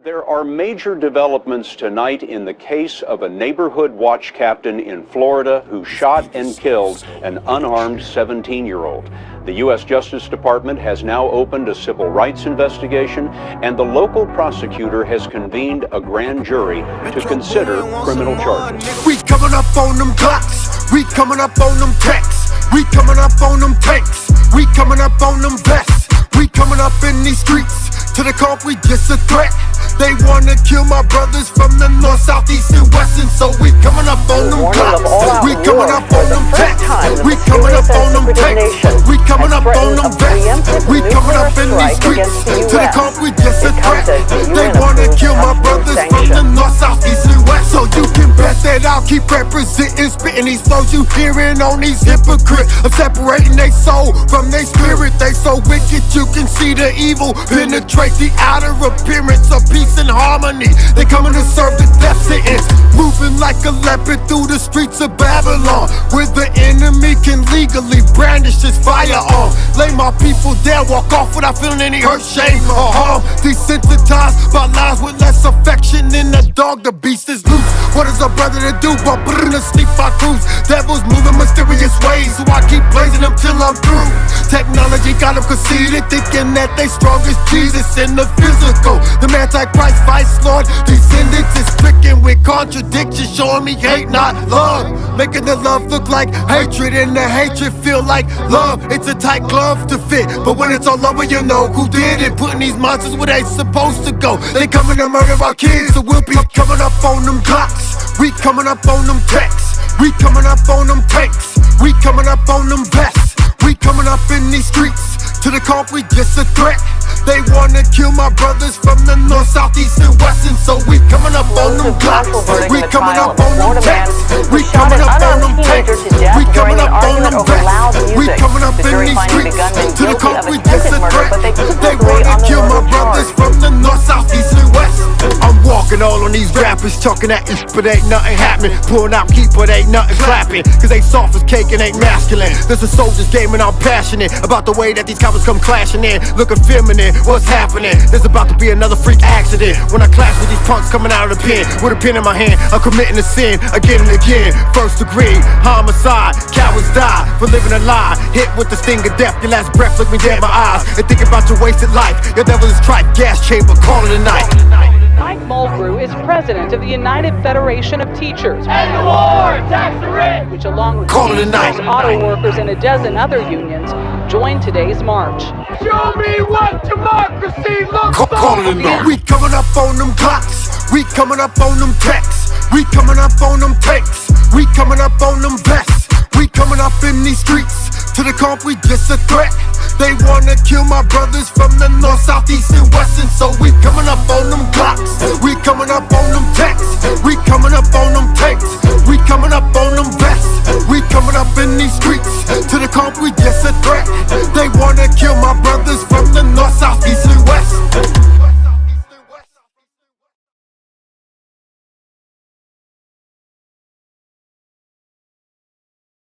There are major developments tonight in the case of a neighborhood watch captain in Florida who shot and killed an unarmed 17-year-old. The U.S. Justice Department has now opened a civil rights investigation, and the local prosecutor has convened a grand jury to consider criminal charges. We coming up on them Glocks, we coming up on them texts, we coming up on them tanks, we coming up on them vests, we coming up in these streets. To the comp, we just a threat. They wanna kill my brothers from the north, south, east, and west, and so we coming up on them Glocks, we coming up on them texts, we coming up on them tanks, we coming up on them vests, we coming up in these streets. To the comp, we just a threat. They wanna kill my brothers from the north, south, east, and west, so you can bet that I'll keep representing, spitting these flows you hearing on these hypocrites. I'm separating they soul from they spirit. They so wicked you can see the evil penetrate the outer appearance of peace and harmony. They coming to serve the death sentence, moving like a leopard through the streets of Babylon, where the enemy can legally brandish his firearm. Lay my people down, walk off without feeling any hurt, shame, or harm. Desensitized by lies with less affection than a dog. The beast is loose. What is a brother to do but put in a sleep I cruise? Devils moving mysterious ways, so I keep blazing them till I'm through. Technology got them conceited, thinking that they strong as Jesus in the physical. The Antichrist vice lord, descendants is stricken with contradictions, showing me hate not love, making the love look like hatred and the hatred feel like love. It's a tight glove to fit, but when it's all over you know who did it, putting these monsters where they supposed to go. They coming to murder our kids, so we'll be coming up on them Glocks, we coming up on them texts, we coming up on them tanks, we coming up on them vests, we coming up in these streets. To the comp, we just a threat. They wanna kill my brothers from the north, south, east, and west, and so we coming up on them Glocks, we coming up on them texts, we coming up on them tanks, we coming up on them vests, we coming up in these streets. To the comp, we just a threat. They wanna kill my brothers from the north, south, east, and west. I'm walking all on these rappers, talking at you, but ain't nothing happening. Pulling out keep, but ain't nothing clapping, cause they soft as cake and ain't masculine. This a soldier's game and I'm passionate about the way that these coppers come clashing in, looking feminine. What's happening? There's about to be another freak accident when I clash with these punks coming out of the pen. With a pen in my hand, I'm committing a sin again and again. First degree homicide, cowards die for living a lie. Hit with the sting of death, your last breath look me dead in my eyes, and think about your wasted life. Your devil is tripe, gas chamber, call it a night. Mike Mulgrew is president of the United Federation of Teachers, End the war! Tax the rich! which along with Call it a night. teachers, auto workers, and a dozen other unions, joined today's march. Show me what democracy looks like! Call it a night. We coming up on them Glocks, we coming up on them texts, we coming up on them tanks, we coming up on them vests, we coming up in these streets. To the comp, we just a threat. They wanna kill my brothers from the north, south, east, and west, and so we coming up on them Glocks, we coming up on them texts, we coming up on them tanks, we coming up on them vests, we coming up in these streets. To the comp, we just a threat. They wanna kill my brothers